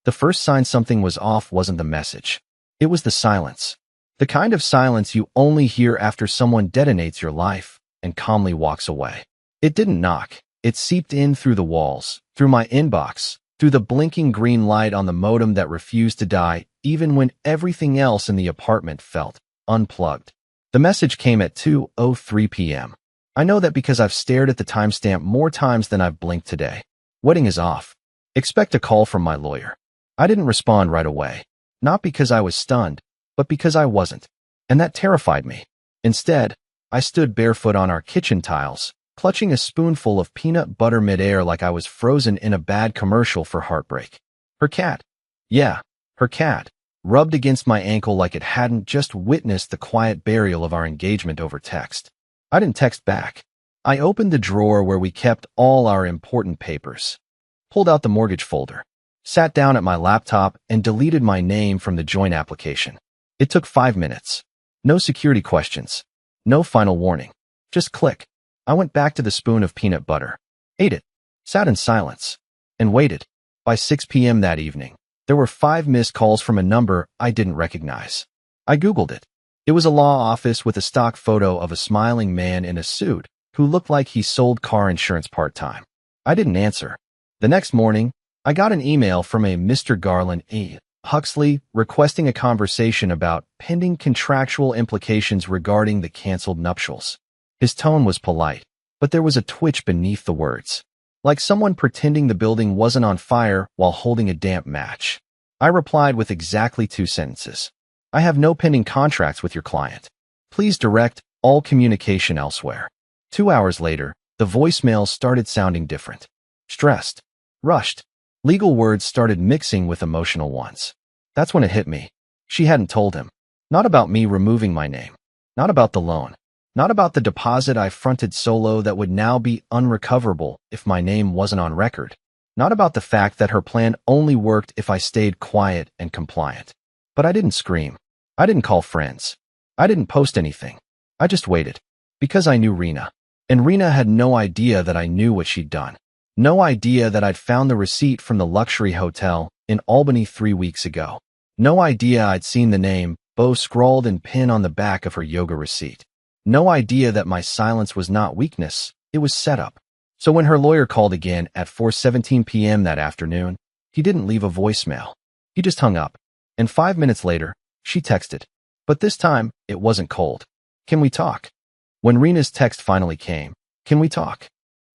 The first sign something was off wasn't the message. It was the silence. The kind of silence you only hear after someone detonates your life and calmly walks away. It didn't knock. It seeped in through the walls, through my inbox, through the blinking green light on the modem that refused to die, even when everything else in the apartment felt unplugged. The message came at 2:03 p.m. I know that because I've stared at the timestamp more times than I've blinked today. Wedding is off. Expect a call from my lawyer. I didn't respond right away. Not because I was stunned, but because I wasn't. And that terrified me. Instead, I stood barefoot on our kitchen tiles, clutching a spoonful of peanut butter midair like I was frozen in a bad commercial for heartbreak. Her cat. Yeah, her cat. Rubbed against my ankle like it hadn't just witnessed the quiet burial of our engagement over text. I didn't text back. I opened the drawer where we kept all our important papers, pulled out the mortgage folder, sat down at my laptop, and deleted my name from the joint application. It took 5 minutes. No security questions. No final warning. Just click. I went back to the spoon of peanut butter, ate it, sat in silence, and waited. By 6 p.m. that evening, there were 5 missed calls from a number I didn't recognize. I Googled it. It was a law office with a stock photo of a smiling man in a suit who looked like he sold car insurance part-time. I didn't answer. The next morning, I got an email from a Mr. Garland A. Huxley requesting a conversation about pending contractual implications regarding the canceled nuptials. His tone was polite, but there was a twitch beneath the words, like someone pretending the building wasn't on fire while holding a damp match. I replied with exactly 2 sentences. I have no pending contracts with your client. Please direct all communication elsewhere. 2 hours later, the voicemail started sounding different. Stressed. Rushed. Legal words started mixing with emotional ones. That's when it hit me. She hadn't told him. Not about me removing my name. Not about the loan. Not about the deposit I fronted solo that would now be unrecoverable if my name wasn't on record. Not about the fact that her plan only worked if I stayed quiet and compliant. But I didn't scream. I didn't call friends. I didn't post anything. I just waited. Because I knew Rena. And Rena had no idea that I knew what she'd done. No idea that I'd found the receipt from the luxury hotel in Albany 3 weeks ago. No idea I'd seen the name, Bo, scrawled in pen on the back of her yoga receipt. No idea that my silence was not weakness, it was setup. So when her lawyer called again at 4:17 p.m. that afternoon, he didn't leave a voicemail. He just hung up. And 5 minutes later, she texted. But this time, it wasn't cold. Can we talk? When Rena's text finally came, can we talk?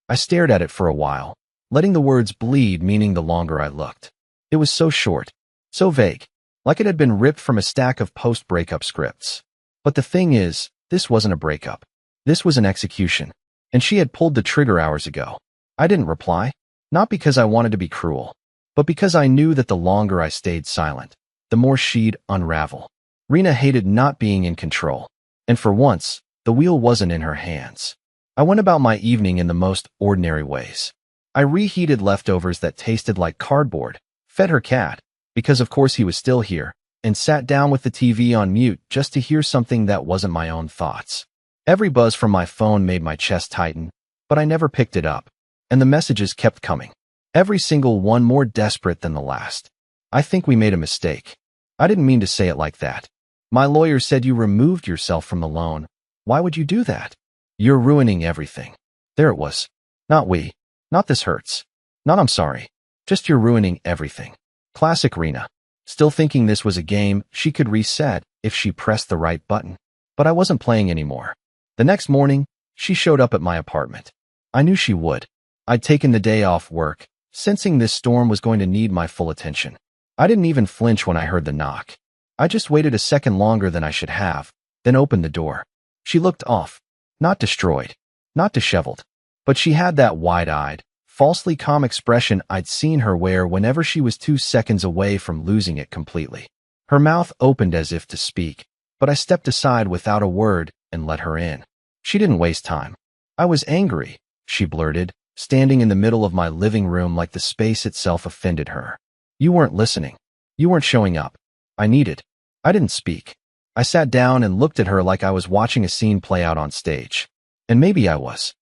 I stared at it for a while, letting the words bleed, meaning the longer I looked. It was so short, so vague, like it had been ripped from a stack of post-breakup scripts. But the thing is, this wasn't a breakup. This was an execution. And she had pulled the trigger hours ago. I didn't reply, not because I wanted to be cruel, but because I knew that the longer I stayed silent, the more she'd unravel. Rena hated not being in control. And for once, the wheel wasn't in her hands. I went about my evening in the most ordinary ways. I reheated leftovers that tasted like cardboard, fed her cat, because of course he was still here, and sat down with the TV on mute just to hear something that wasn't my own thoughts. Every buzz from my phone made my chest tighten, but I never picked it up, and the messages kept coming. Every single one more desperate than the last. I think we made a mistake. I didn't mean to say it like that. My lawyer said you removed yourself from the loan. Why would you do that? You're ruining everything. There it was. Not we. Not this hurts. Not I'm sorry. Just you're ruining everything. Classic Rena. Still thinking this was a game she could reset if she pressed the right button. But I wasn't playing anymore. The next morning, she showed up at my apartment. I knew she would. I'd taken the day off work, sensing this storm was going to need my full attention. I didn't even flinch when I heard the knock. I just waited a second longer than I should have, then opened the door. She looked off. Not destroyed. Not disheveled. But she had that wide-eyed, falsely calm expression I'd seen her wear whenever she was 2 seconds away from losing it completely. Her mouth opened as if to speak, but I stepped aside without a word and let her in. She didn't waste time. I was angry, she blurted, standing in the middle of my living room like the space itself offended her. You weren't listening. You weren't showing up. I didn't speak. I sat down and looked at her like I was watching a scene play out on stage. And maybe I was.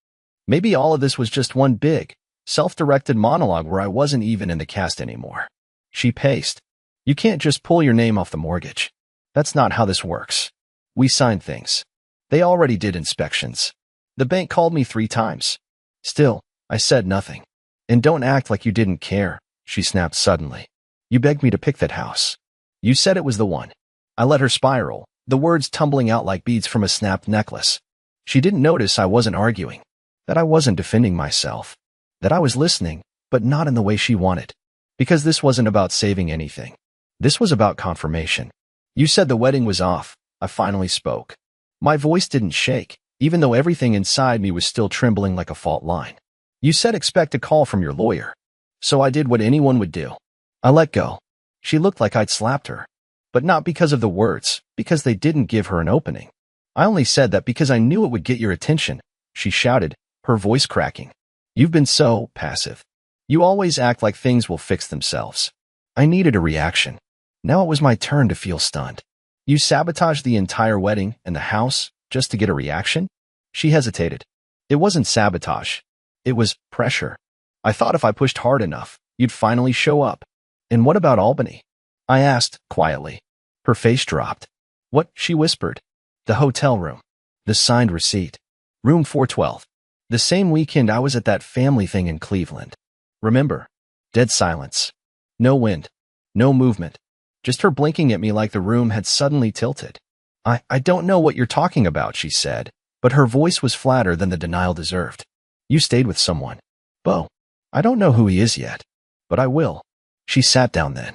Maybe all of this was just one big, self-directed monologue where I wasn't even in the cast anymore. She paced. You can't just pull your name off the mortgage. That's not how this works. We signed things. They already did inspections. The bank called me 3 times. Still, I said nothing. And don't act like you didn't care, she snapped suddenly. You begged me to pick that house. You said it was the one. I let her spiral, the words tumbling out like beads from a snapped necklace. She didn't notice I wasn't arguing, that I wasn't defending myself, that I was listening, but not in the way she wanted. Because this wasn't about saving anything. This was about confirmation. You said the wedding was off. I finally spoke. My voice didn't shake, even though everything inside me was still trembling like a fault line. You said expect a call from your lawyer. So I did what anyone would do. I let go. She looked like I'd slapped her. But not because of the words, because they didn't give her an opening. I only said that because I knew it would get your attention, she shouted, her voice cracking. You've been so passive. You always act like things will fix themselves. I needed a reaction. Now it was my turn to feel stunned. You sabotaged the entire wedding and the house just to get a reaction? She hesitated. It wasn't sabotage. It was pressure. I thought if I pushed hard enough, you'd finally show up. And what about Albany? I asked, quietly. Her face dropped. What? She whispered. The hotel room. The signed receipt. Room 412. The same weekend I was at that family thing in Cleveland. Remember? Dead silence. No wind. No movement. Just her blinking at me like the room had suddenly tilted. I don't know what you're talking about, she said, but her voice was flatter than the denial deserved. You stayed with someone. Bo. I don't know who he is yet, but I will. She sat down then.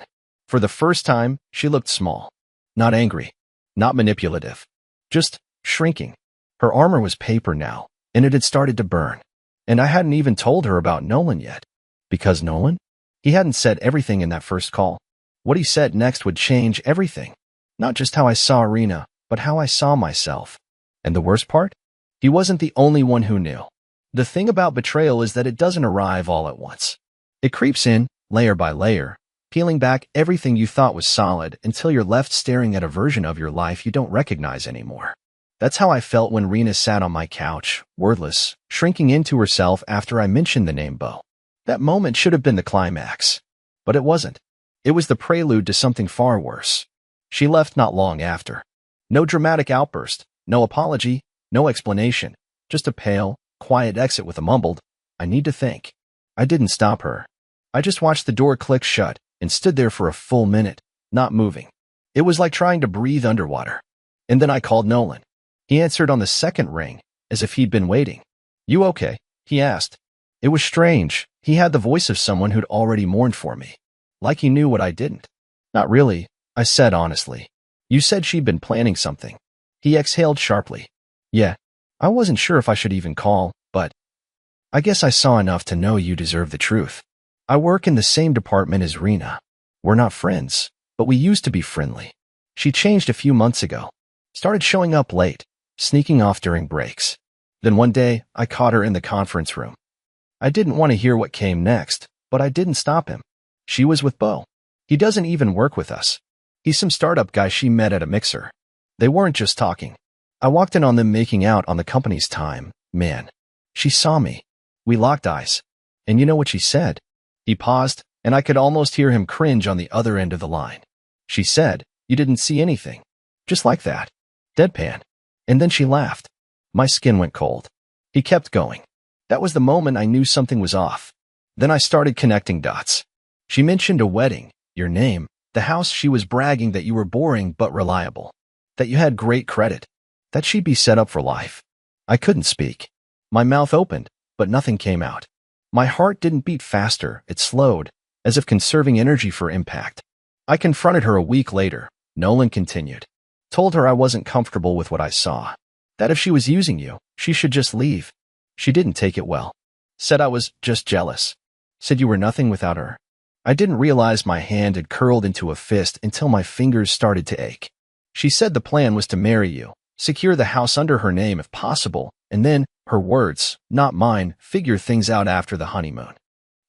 For the first time, she looked small. Not angry. Not manipulative. Just shrinking. Her armor was paper now, and it had started to burn. And I hadn't even told her about Nolan yet. Because Nolan? He hadn't said everything in that first call. What he said next would change everything. Not just how I saw Irina, but how I saw myself. And the worst part? He wasn't the only one who knew. The thing about betrayal is that it doesn't arrive all at once. It creeps in, layer by layer, peeling back everything you thought was solid until you're left staring at a version of your life you don't recognize anymore. That's how I felt when Rena sat on my couch, wordless, shrinking into herself after I mentioned the name Bo. That moment should have been the climax. But it wasn't. It was the prelude to something far worse. She left not long after. No dramatic outburst, no apology, no explanation, just a pale, quiet exit with a mumbled, I need to think. I didn't stop her. I just watched the door click shut and stood there for a full minute, not moving. It was like trying to breathe underwater. And then I called Nolan. He answered on the second ring, as if he'd been waiting. You okay? He asked. It was strange. He had the voice of someone who'd already mourned for me. Like he knew what I didn't. Not really, I said honestly. You said she'd been planning something. He exhaled sharply. Yeah, I wasn't sure if I should even call, but I guess I saw enough to know you deserve the truth. I work in the same department as Rena. We're not friends, but we used to be friendly. She changed a few months ago. Started showing up late, sneaking off during breaks. Then one day, I caught her in the conference room. I didn't want to hear what came next, but I didn't stop him. She was with Bo. He doesn't even work with us. He's some startup guy she met at a mixer. They weren't just talking. I walked in on them making out on the company's time. Man, she saw me. We locked eyes. And you know what she said? He paused, and I could almost hear him cringe on the other end of the line. She said, you didn't see anything. Just like that. Deadpan. And then she laughed. My skin went cold. He kept going. That was the moment I knew something was off. Then I started connecting dots. She mentioned a wedding, your name, the house. She was bragging that you were boring but reliable, that you had great credit, that she'd be set up for life. I couldn't speak. My mouth opened, but nothing came out. My heart didn't beat faster, it slowed, as if conserving energy for impact. I confronted her a week later, Nolan continued. Told her I wasn't comfortable with what I saw. That if she was using you, she should just leave. She didn't take it well. Said I was just jealous. Said you were nothing without her. I didn't realize my hand had curled into a fist until my fingers started to ache. She said the plan was to marry you, secure the house under her name if possible, and then, her words, not mine, figure things out after the honeymoon.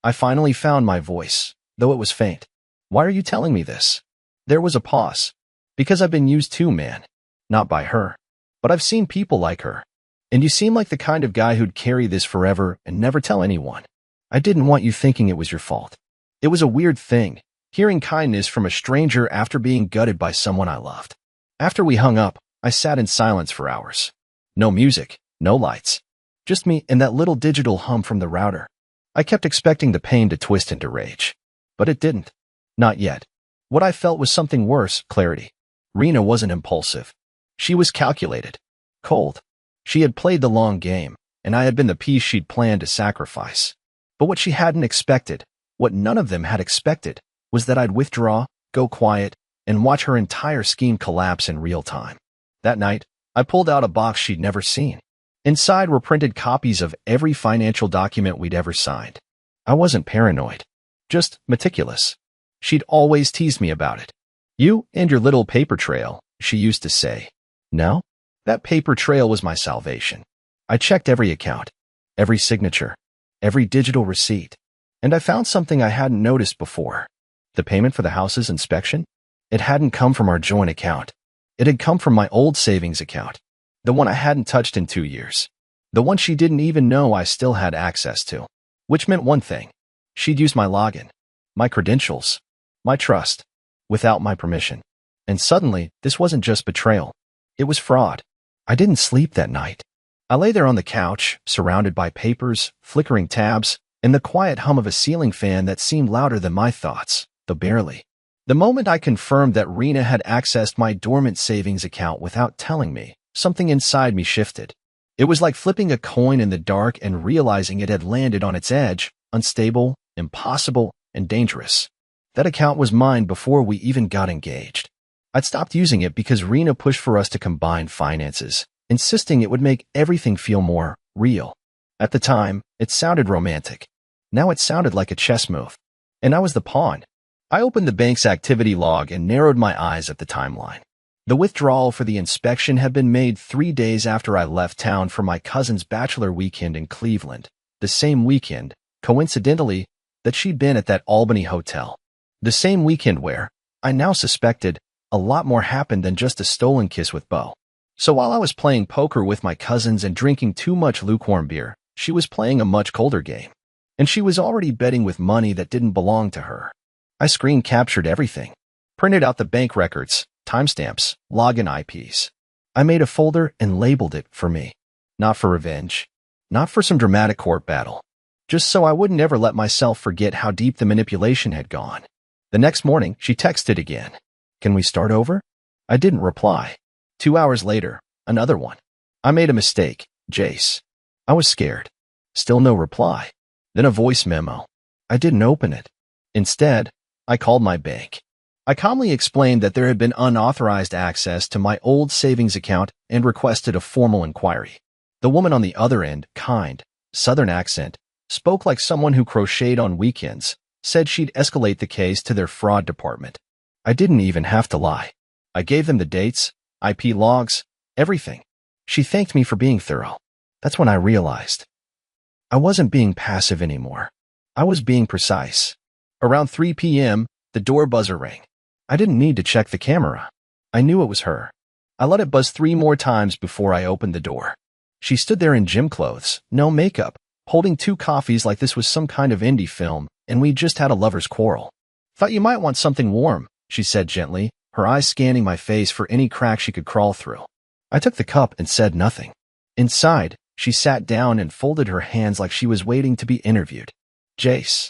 I finally found my voice, though it was faint. Why are you telling me this? There was a pause. Because I've been used too, man. Not by her. But I've seen people like her. And you seem like the kind of guy who'd carry this forever and never tell anyone. I didn't want you thinking it was your fault. It was a weird thing. Hearing kindness from a stranger after being gutted by someone I loved. After we hung up, I sat in silence for hours. No music, no lights. Just me and that little digital hum from the router. I kept expecting the pain to twist into rage. But it didn't. Not yet. What I felt was something worse, clarity. Rena wasn't impulsive. She was calculated. Cold. She had played the long game, and I had been the piece she'd planned to sacrifice. But what she hadn't expected, what none of them had expected, was that I'd withdraw, go quiet, and watch her entire scheme collapse in real time. That night, I pulled out a box she'd never seen. Inside were printed copies of every financial document we'd ever signed. I wasn't paranoid, just meticulous. She'd always teased me about it. You and your little paper trail, she used to say. No? That paper trail was my salvation. I checked every account, every signature, every digital receipt, and I found something I hadn't noticed before. The payment for the house's inspection? It hadn't come from our joint account. It had come from my old savings account, the one I hadn't touched in 2 years, the one she didn't even know I still had access to, which meant one thing. She'd used my login, my credentials, my trust, without my permission. And suddenly, this wasn't just betrayal. It was fraud. I didn't sleep that night. I lay there on the couch, surrounded by papers, flickering tabs, and the quiet hum of a ceiling fan that seemed louder than my thoughts, though barely. The moment I confirmed that Rena had accessed my dormant savings account without telling me, something inside me shifted. It was like flipping a coin in the dark and realizing it had landed on its edge, unstable, impossible, and dangerous. That account was mine before we even got engaged. I'd stopped using it because Rena pushed for us to combine finances, insisting it would make everything feel more real. At the time, it sounded romantic. Now it sounded like a chess move. And I was the pawn. I opened the bank's activity log and narrowed my eyes at the timeline. The withdrawal for the inspection had been made 3 days after I left town for my cousin's bachelor weekend in Cleveland, the same weekend, coincidentally, that she'd been at that Albany hotel. The same weekend where, I now suspected, a lot more happened than just a stolen kiss with Beau. So while I was playing poker with my cousins and drinking too much lukewarm beer, she was playing a much colder game. And she was already betting with money that didn't belong to her. I screen captured everything, printed out the bank records, timestamps, login IPs. I made a folder and labeled it for me. Not for revenge. Not for some dramatic court battle. Just so I wouldn't ever let myself forget how deep the manipulation had gone. The next morning, she texted again. Can we start over? I didn't reply. 2 hours later, another one. I made a mistake, Jace. I was scared. Still no reply. Then a voice memo. I didn't open it. Instead, I called my bank. I calmly explained that there had been unauthorized access to my old savings account and requested a formal inquiry. The woman on the other end, kind, southern accent, spoke like someone who crocheted on weekends, said she'd escalate the case to their fraud department. I didn't even have to lie. I gave them the dates, IP logs, everything. She thanked me for being thorough. That's when I realized. I wasn't being passive anymore. I was being precise. Around 3 p.m., the door buzzer rang. I didn't need to check the camera. I knew it was her. I let it buzz 3 more times before I opened the door. She stood there in gym clothes, no makeup, holding 2 coffees like this was some kind of indie film, and we just had a lover's quarrel. Thought you might want something warm, she said gently, her eyes scanning my face for any crack she could crawl through. I took the cup and said nothing. Inside, she sat down and folded her hands like she was waiting to be interviewed. Jace.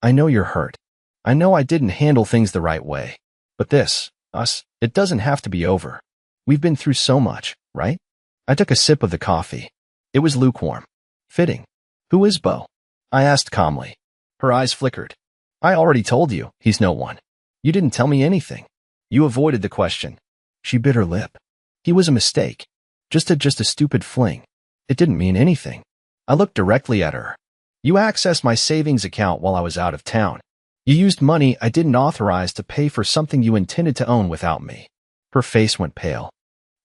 I know you're hurt. I know I didn't handle things the right way. But this, us, it doesn't have to be over. We've been through so much, right? I took a sip of the coffee. It was lukewarm. Fitting. Who is Beau? I asked calmly. Her eyes flickered. I already told you, he's no one. You didn't tell me anything. You avoided the question. She bit her lip. He was a mistake. Just a stupid fling. It didn't mean anything. I looked directly at her. You accessed my savings account while I was out of town. You used money I didn't authorize to pay for something you intended to own without me. Her face went pale.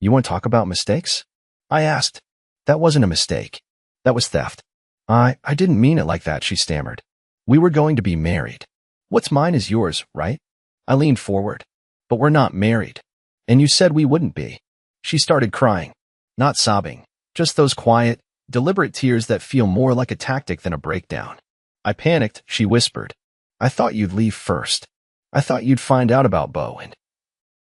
You want to talk about mistakes? I asked. That wasn't a mistake. That was theft. I didn't mean it like that, she stammered. We were going to be married. What's mine is yours, right? I leaned forward. But we're not married. And you said we wouldn't be. She started crying. Not sobbing. Just those quiet, deliberate tears that feel more like a tactic than a breakdown. I panicked, she whispered. I thought you'd leave first. I thought you'd find out about Bo, and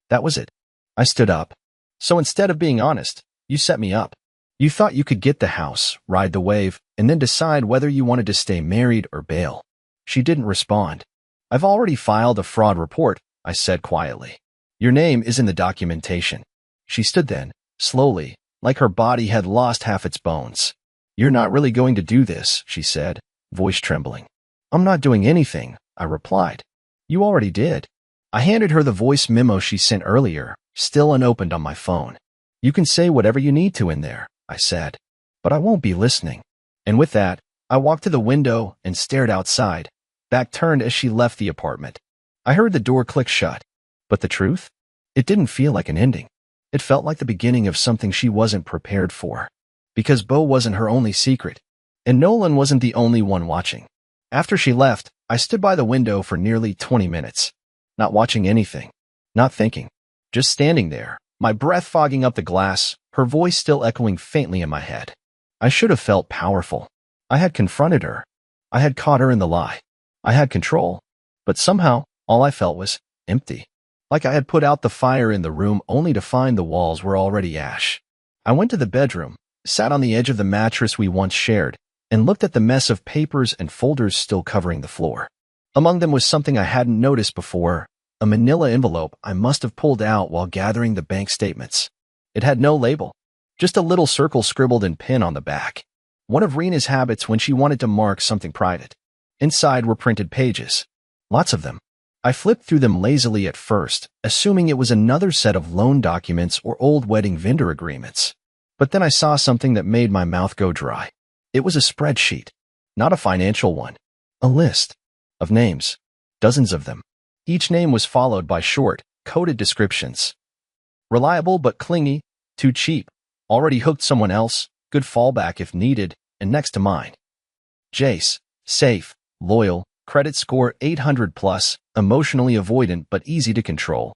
that was it. I stood up. So instead of being honest, you set me up. You thought you could get the house, ride the wave, and then decide whether you wanted to stay married or bail. She didn't respond. I've already filed a fraud report, I said quietly. Your name is in the documentation. She stood then, slowly, like her body had lost half its bones. You're not really going to do this, she said, voice trembling. I'm not doing anything, I replied. You already did. I handed her the voice memo she sent earlier, still unopened on my phone. You can say whatever you need to in there, I said, but I won't be listening. And with that, I walked to the window and stared outside, back turned as she left the apartment. I heard the door click shut. But the truth? It didn't feel like an ending. It felt like the beginning of something she wasn't prepared for. Because Bo wasn't her only secret, and Nolan wasn't the only one watching. After she left, I stood by the window for nearly 20 minutes. Not watching anything. Not thinking. Just standing there, my breath fogging up the glass, her voice still echoing faintly in my head. I should have felt powerful. I had confronted her. I had caught her in the lie. I had control. But somehow, all I felt was empty. Like I had put out the fire in the room only to find the walls were already ash. I went to the bedroom, sat on the edge of the mattress we once shared, and looked at the mess of papers and folders still covering the floor. Among them was something I hadn't noticed before, a manila envelope I must have pulled out while gathering the bank statements. It had no label, just a little circle scribbled in pen on the back. One of Rena's habits when she wanted to mark something private. Inside were printed pages. Lots of them. I flipped through them lazily at first, assuming it was another set of loan documents or old wedding vendor agreements. But then I saw something that made my mouth go dry. It was a spreadsheet, not a financial one. A list of names, dozens of them. Each name was followed by short, coded descriptions. Reliable but clingy, too cheap, already hooked someone else, good fallback if needed, and next to mine. Jace, safe, loyal, credit score 800 plus, emotionally avoidant but easy to control.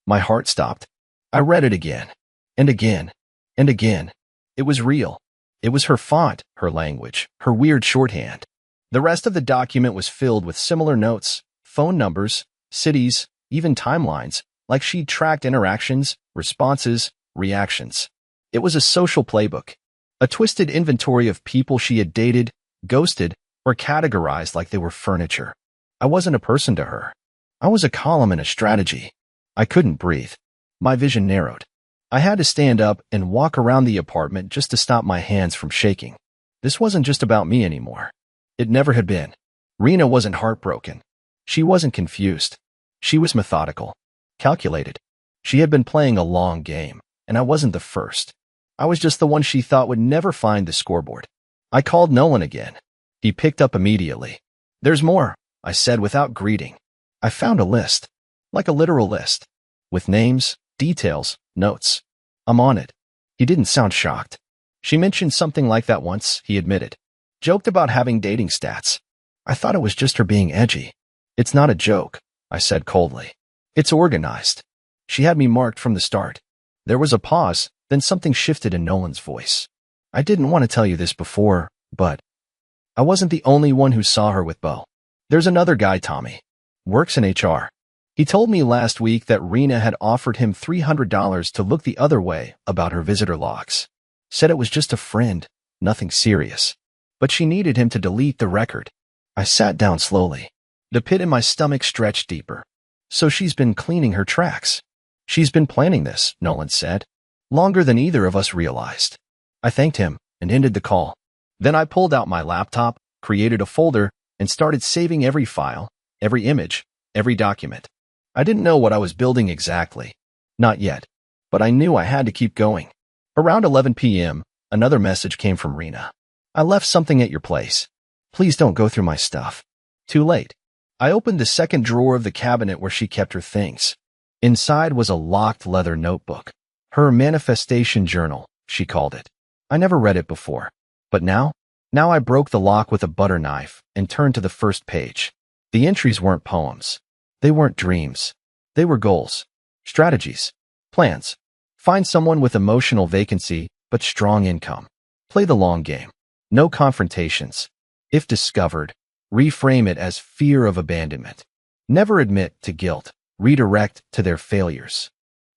My heart stopped. I read it again, and again, and again. It was real. It was her font, her language, her weird shorthand. The rest of the document was filled with similar notes, phone numbers, cities, even timelines, like she'd tracked interactions, responses, reactions. It was a social playbook, a twisted inventory of people she had dated, ghosted, or categorized like they were furniture. I wasn't a person to her. I was a column in a strategy. I couldn't breathe. My vision narrowed. I had to stand up and walk around the apartment just to stop my hands from shaking. This wasn't just about me anymore. It never had been. Rena wasn't heartbroken. She wasn't confused. She was methodical, calculated. She had been playing a long game, and I wasn't the first. I was just the one she thought would never find the scoreboard. I called Nolan again. He picked up immediately. There's more, I said without greeting. I found a list, like a literal list, with names, details, notes. I'm on it. He didn't sound shocked. She mentioned something like that once, he admitted. Joked about having dating stats. I thought it was just her being edgy. It's not a joke, I said coldly. It's organized. She had me marked from the start. There was a pause, then something shifted in Nolan's voice. I didn't want to tell you this before, but I wasn't the only one who saw her with Bo. There's another guy, Tommy. Works in HR. He told me last week that Rena had offered him $300 to look the other way about her visitor logs. Said it was just a friend, nothing serious. But she needed him to delete the record. I sat down slowly. The pit in my stomach stretched deeper. So she's been cleaning her tracks. She's been planning this, Nolan said. Longer than either of us realized. I thanked him and ended the call. Then I pulled out my laptop, created a folder, and started saving every file, every image, every document. I didn't know what I was building exactly. Not yet. But I knew I had to keep going. Around 11 p.m., another message came from Rena. I left something at your place. Please don't go through my stuff. Too late. I opened the second drawer of the cabinet where she kept her things. Inside was a locked leather notebook. Her manifestation journal, she called it. I never read it before. But now I broke the lock with a butter knife and turned to the first page. The entries weren't poems. They weren't dreams. They were goals, strategies, plans. Find someone with emotional vacancy but strong income. Play the long game. No confrontations. If discovered, reframe it as fear of abandonment. Never admit to guilt. Redirect to their failures.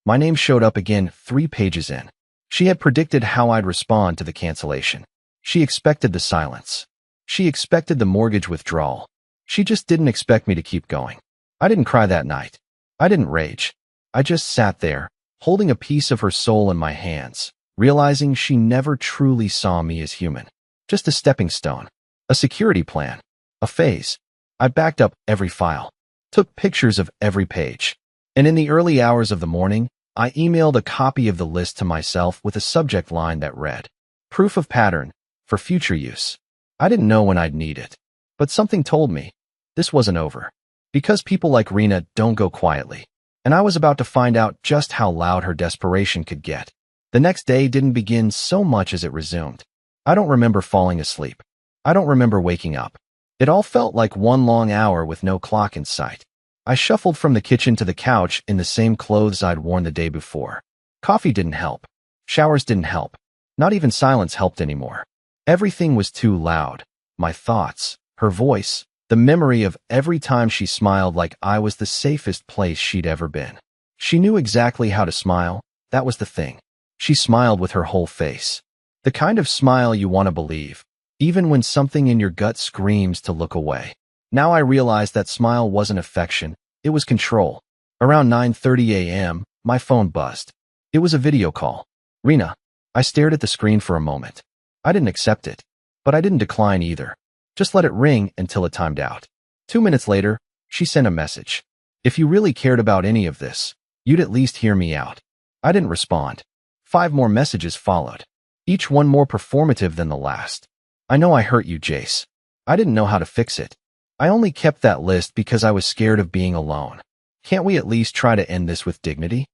My name showed up again 3 pages in. She had predicted how I'd respond to the cancellation. She expected the silence. She expected the mortgage withdrawal. She just didn't expect me to keep going. I didn't cry that night. I didn't rage. I just sat there, holding a piece of her soul in my hands, realizing she never truly saw me as human. Just a stepping stone. A security plan. A phase. I backed up every file. Took pictures of every page. And in the early hours of the morning, I emailed a copy of the list to myself with a subject line that read, "Proof of pattern, for future use." I didn't know when I'd need it, but something told me this wasn't over. Because people like Rena don't go quietly, and I was about to find out just how loud her desperation could get. The next day didn't begin so much as it resumed. I don't remember falling asleep. I don't remember waking up. It all felt like one long hour with no clock in sight. I shuffled from the kitchen to the couch in the same clothes I'd worn the day before. Coffee didn't help. Showers didn't help. Not even silence helped anymore. Everything was too loud. My thoughts, her voice, the memory of every time she smiled like I was the safest place she'd ever been. She knew exactly how to smile. That was the thing. She smiled with her whole face. The kind of smile you want to believe, even when something in your gut screams to look away. Now I realized that smile wasn't affection, it was control. Around 9:30 a.m., my phone buzzed. It was a video call. "Rena." I stared at the screen for a moment. I didn't accept it, but I didn't decline either. Just let it ring until it timed out. 2 minutes later, she sent a message. "If you really cared about any of this, you'd at least hear me out." I didn't respond. 5 more messages followed, each one more performative than the last. "I know I hurt you, Jace." I didn't know how to fix it. I only kept that list because I was scared of being alone. "Can't we at least try to end this with dignity?"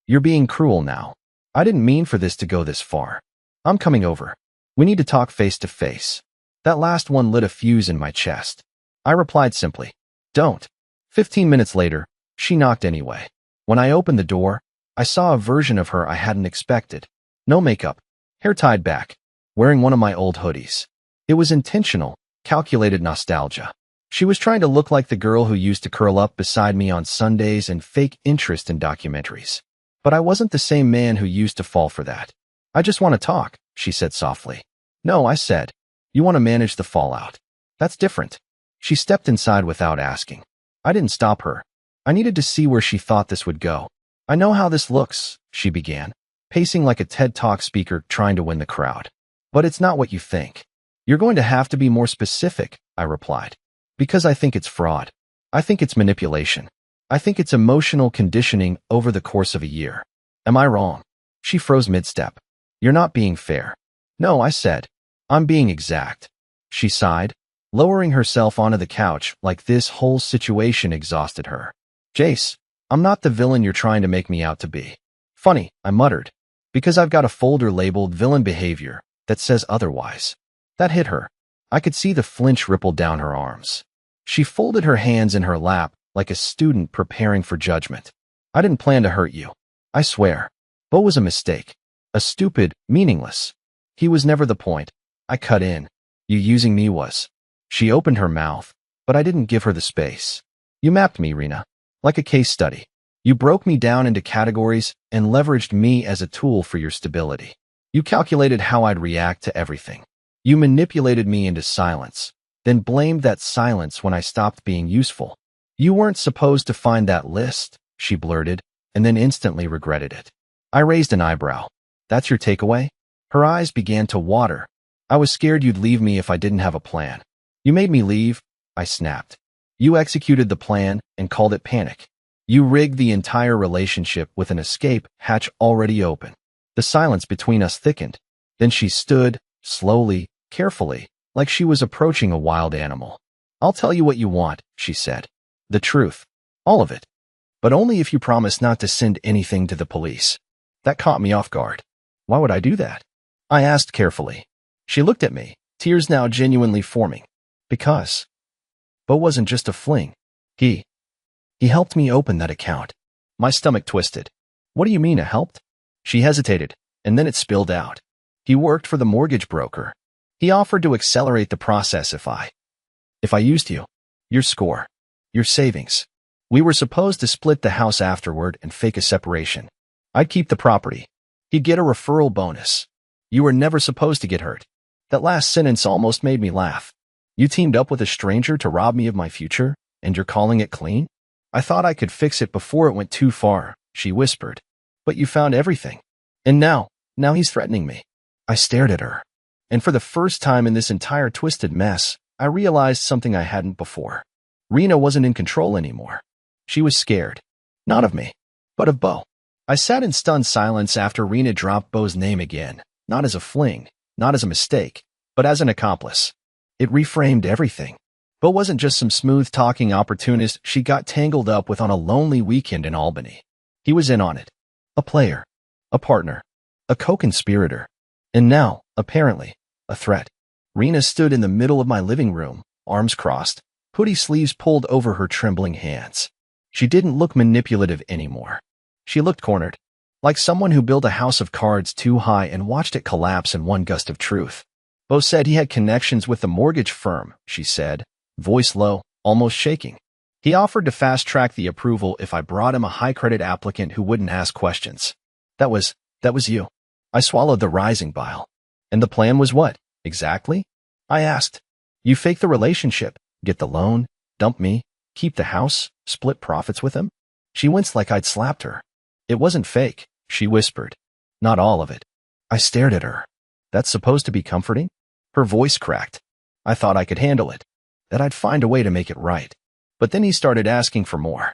"You're being cruel now. I didn't mean for this to go this far. I'm coming over. We need to talk face to face." That last one lit a fuse in my chest. I replied simply, "Don't." 15 minutes later, she knocked anyway. When I opened the door, I saw a version of her I hadn't expected. No makeup, hair tied back, wearing one of my old hoodies. It was intentional, calculated nostalgia. She was trying to look like the girl who used to curl up beside me on Sundays and fake interest in documentaries. But I wasn't the same man who used to fall for that. "I just want to talk," she said softly. "No," I said. "You want to manage the fallout. That's different." She stepped inside without asking. I didn't stop her. I needed to see where she thought this would go. "I know how this looks," she began, pacing like a TED Talk speaker trying to win the crowd. "But it's not what you think. You're going to have to be more specific," I replied. "Because I think it's fraud. I think it's manipulation. I think it's emotional conditioning over the course of a year. Am I wrong?" She froze mid-step. "You're not being fair." "No," I said. "I'm being exact." She sighed, lowering herself onto the couch like this whole situation exhausted her. "Jace, I'm not the villain you're trying to make me out to be." "Funny," I muttered, "because I've got a folder labeled villain behavior that says otherwise." That hit her. I could see the flinch ripple down her arms. She folded her hands in her lap like a student preparing for judgment. "I didn't plan to hurt you. I swear. Bo was a mistake. A stupid, meaningless. He was never the point." I cut in. "You using me was." She opened her mouth, but I didn't give her the space. "You mapped me, Rena, like a case study. You broke me down into categories and leveraged me as a tool for your stability. You calculated how I'd react to everything. You manipulated me into silence, then blamed that silence when I stopped being useful. You weren't supposed to find that list," she blurted, and then instantly regretted it. I raised an eyebrow. "That's your takeaway?" Her eyes began to water. "I was scared you'd leave me if I didn't have a plan." "You made me leave," I snapped. "You executed the plan and called it panic. You rigged the entire relationship with an escape hatch already open." The silence between us thickened. Then she stood, slowly, carefully, like she was approaching a wild animal. "I'll tell you what you want," she said. "The truth. All of it. But only if you promise not to send anything to the police." That caught me off guard. "Why would I do that?" I asked carefully. She looked at me, tears now genuinely forming. "Because Bo wasn't just a fling. He helped me open that account." My stomach twisted. "What do you mean, it helped?" She hesitated, and then it spilled out. "He worked for the mortgage broker. He offered to accelerate the process if I used you. Your score. Your savings. We were supposed to split the house afterward and fake a separation. I'd keep the property. He'd get a referral bonus. You were never supposed to get hurt. That last sentence almost made me laugh. You teamed up with a stranger to rob me of my future, and you're calling it clean? I thought I could fix it before it went too far, she whispered. But you found everything. And now he's threatening me. I stared at her. And for the first time in this entire twisted mess, I realized something I hadn't before. Rena wasn't in control anymore. She was scared. Not of me, but of Bo. I sat in stunned silence after Rena dropped Bo's name again, not as a fling, not as a mistake, but as an accomplice. It reframed everything. Bo wasn't just some smooth-talking opportunist she got tangled up with on a lonely weekend in Albany. He was in on it. A player. A partner. A co-conspirator. And now, apparently, a threat. Rena stood in the middle of my living room, arms crossed, hoodie sleeves pulled over her trembling hands. She didn't look manipulative anymore. She looked cornered, like someone who built a house of cards too high and watched it collapse in one gust of truth. Bo said he had connections with the mortgage firm, she said, voice low, almost shaking. He offered to fast-track the approval if I brought him a high-credit applicant who wouldn't ask questions. That was you. I swallowed the rising bile. And the plan was what, exactly? I asked. You fake the relationship, get the loan, dump me, keep the house, split profits with him? She winced like I'd slapped her. It wasn't fake, she whispered. Not all of it. I stared at her. That's supposed to be comforting? Her voice cracked. I thought I could handle it, that I'd find a way to make it right. But then he started asking for more,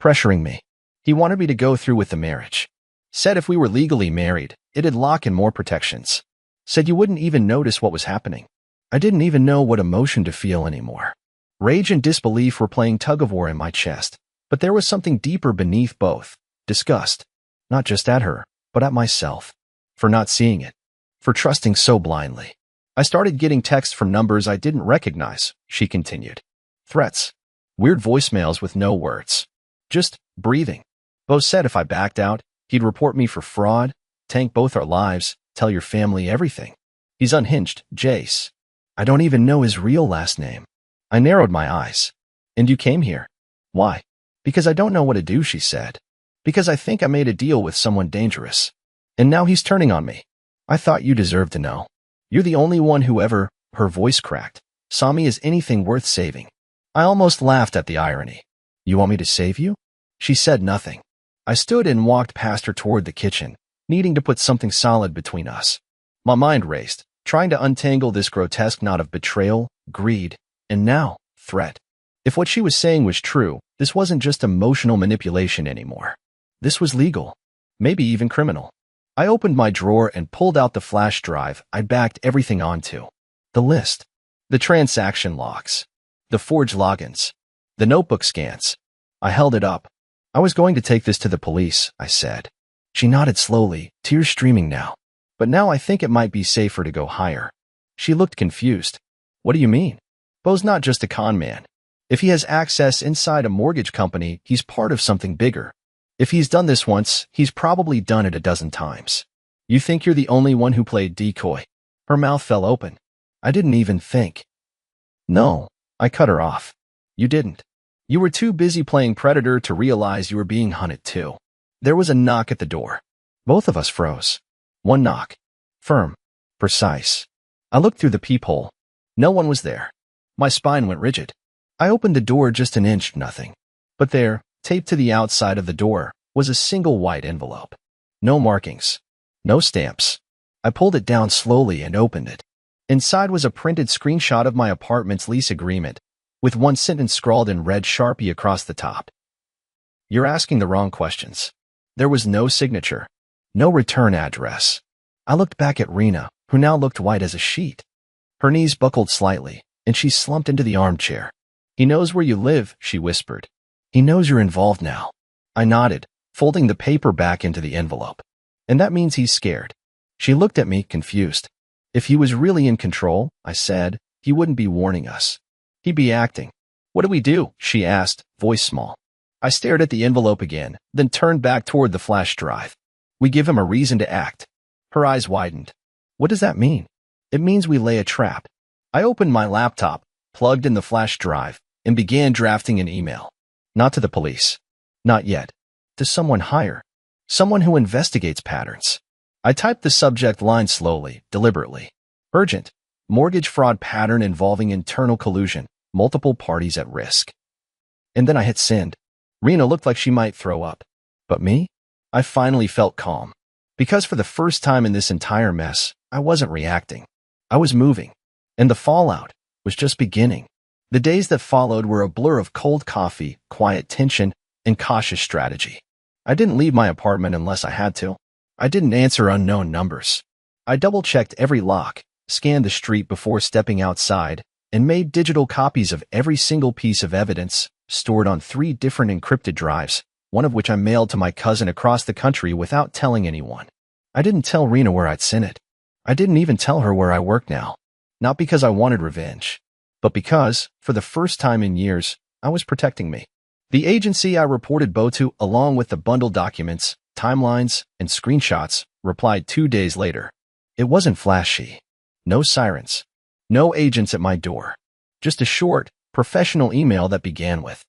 pressuring me. He wanted me to go through with the marriage. Said if we were legally married, it'd lock in more protections. Said you wouldn't even notice what was happening. I didn't even know what emotion to feel anymore. Rage and disbelief were playing tug-of-war in my chest, but there was something deeper beneath both. Disgust. Not just at her, but at myself. For not seeing it. For trusting so blindly. I started getting texts from numbers I didn't recognize, she continued. Threats. Weird voicemails with no words. Just breathing. Bo said if I backed out, he'd report me for fraud, tank both our lives, tell your family everything. He's unhinged, Jace. I don't even know his real last name. I narrowed my eyes. And you came here? Why? Because I don't know what to do, she said. Because I think I made a deal with someone dangerous. And now he's turning on me. I thought you deserved to know. You're the only one who ever, her voice cracked, saw me as anything worth saving. I almost laughed at the irony. You want me to save you? She said nothing. I stood and walked past her toward the kitchen, needing to put something solid between us. My mind raced, trying to untangle this grotesque knot of betrayal, greed, and now, threat. If what she was saying was true, this wasn't just emotional manipulation anymore. This was legal, maybe even criminal. I opened my drawer and pulled out the flash drive I'd backed everything onto. The list. The transaction logs. The forged logins. The notebook scans. I held it up. I was going to take this to the police, I said. She nodded slowly, tears streaming now. But now I think it might be safer to go higher. She looked confused. What do you mean? Bo's not just a con man. If he has access inside a mortgage company, he's part of something bigger. If he's done this once, he's probably done it a dozen times. You think you're the only one who played decoy? Her mouth fell open. I didn't even think. No, I cut her off. You didn't. You were too busy playing predator to realize you were being hunted too. There was a knock at the door. Both of us froze. One knock. Firm. Precise. I looked through the peephole. No one was there. My spine went rigid. I opened the door just an inch, nothing. But there, taped to the outside of the door, was a single white envelope. No markings. No stamps. I pulled it down slowly and opened it. Inside was a printed screenshot of my apartment's lease agreement, with one sentence scrawled in red Sharpie across the top. You're asking the wrong questions. There was no signature. No return address. I looked back at Rena, who now looked white as a sheet. Her knees buckled slightly, and she slumped into the armchair. He knows where you live, she whispered. He knows you're involved now. I nodded, folding the paper back into the envelope. And that means he's scared. She looked at me, confused. If he was really in control, I said, he wouldn't be warning us. He'd be acting. What do we do? She asked, voice small. I stared at the envelope again, then turned back toward the flash drive. We give him a reason to act. Her eyes widened. What does that mean? It means we lay a trap. I opened my laptop, plugged in the flash drive, and began drafting an email. Not to the police. Not yet. To someone higher. Someone who investigates patterns. I typed the subject line slowly, deliberately. Urgent. Mortgage fraud pattern involving internal collusion. Multiple parties at risk. And then I hit send. Rena looked like she might throw up. But me? I finally felt calm. Because for the first time in this entire mess, I wasn't reacting. I was moving. And the fallout was just beginning. The days that followed were a blur of cold coffee, quiet tension, and cautious strategy. I didn't leave my apartment unless I had to. I didn't answer unknown numbers. I double-checked every lock, scanned the street before stepping outside, and made digital copies of every single piece of evidence, stored on 3 different encrypted drives, one of which I mailed to my cousin across the country without telling anyone. I didn't tell Rena where I'd sent it. I didn't even tell her where I work now. Not because I wanted revenge, but because, for the first time in years, I was protecting me. The agency I reported Bo to, along with the bundled documents, timelines, and screenshots, replied 2 days later. It wasn't flashy. No sirens. No agents at my door. Just a short, professional email that began with,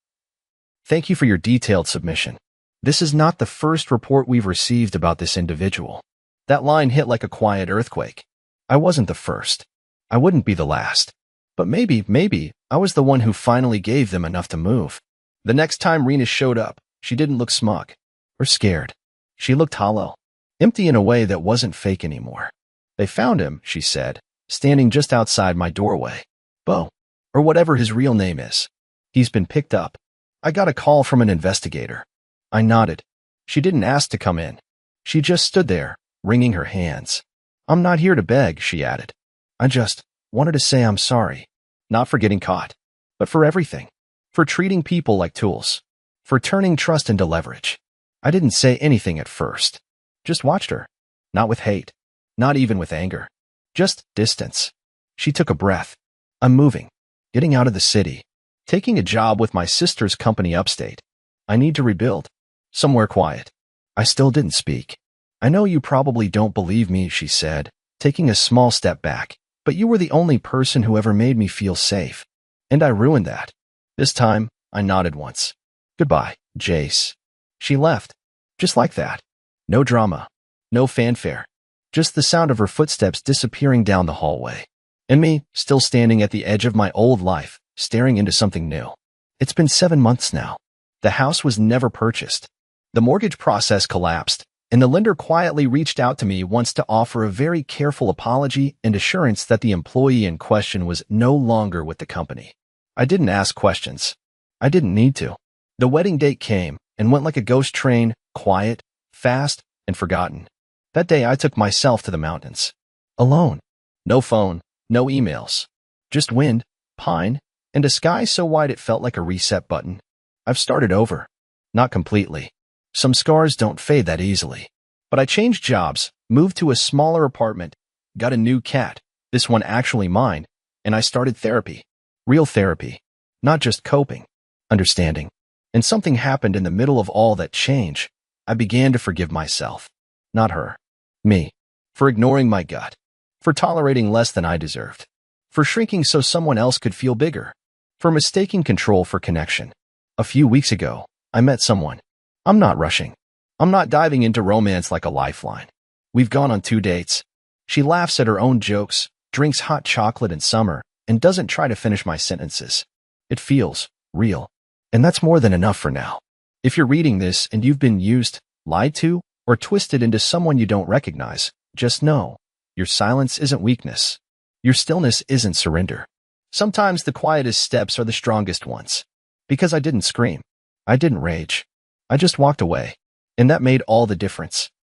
"Thank you for your detailed submission. This is not the first report we've received about this individual." That line hit like a quiet earthquake. I wasn't the first. I wouldn't be the last. But maybe, I was the one who finally gave them enough to move. The next time Rena showed up, she didn't look smug or scared. She looked hollow, empty in a way that wasn't fake anymore. "They found him," she said, standing just outside my doorway. "Bo, or whatever his real name is. He's been picked up." I got a call from an investigator. I nodded. She didn't ask to come in. She just stood there, wringing her hands. "I'm not here to beg," she added. "I just wanted to say I'm sorry. Not for getting caught, but for everything. For treating people like tools. For turning trust into leverage." I didn't say anything at first. Just watched her. Not with hate. Not even with anger. Just distance. She took a breath. "I'm moving. Getting out of the city. Taking a job with my sister's company upstate. I need to rebuild. Somewhere quiet." I still didn't speak. "I know you probably don't believe me," she said, taking a small step back. "But you were the only person who ever made me feel safe. And I ruined that." This time, I nodded once. "Goodbye, Jace." She left. Just like that. No drama. No fanfare. Just the sound of her footsteps disappearing down the hallway. And me, still standing at the edge of my old life, staring into something new. It's been 7 months now. The house was never purchased. The mortgage process collapsed, and the lender quietly reached out to me once to offer a very careful apology and assurance that the employee in question was no longer with the company. I didn't ask questions. I didn't need to. The wedding date came and went like a ghost train, quiet, fast, and forgotten. That day I took myself to the mountains. Alone. No phone, no emails. Just wind, pine, and a sky so wide it felt like a reset button. I've started over. Not completely. Some scars don't fade that easily. But I changed jobs, moved to a smaller apartment, got a new cat, this one actually mine, and I started therapy. Real therapy. Not just coping. Understanding. And something happened in the middle of all that change. I began to forgive myself. Not her. Me. For ignoring my gut. For tolerating less than I deserved. For shrinking so someone else could feel bigger. For mistaking control for connection. A few weeks ago, I met someone. I'm not rushing. I'm not diving into romance like a lifeline. We've gone on 2 dates. She laughs at her own jokes, drinks hot chocolate in summer, and doesn't try to finish my sentences. It feels real. And that's more than enough for now. If you're reading this and you've been used, lied to, or twisted into someone you don't recognize, just know, your silence isn't weakness. Your stillness isn't surrender. Sometimes the quietest steps are the strongest ones. Because I didn't scream. I didn't rage. I just walked away. And that made all the difference.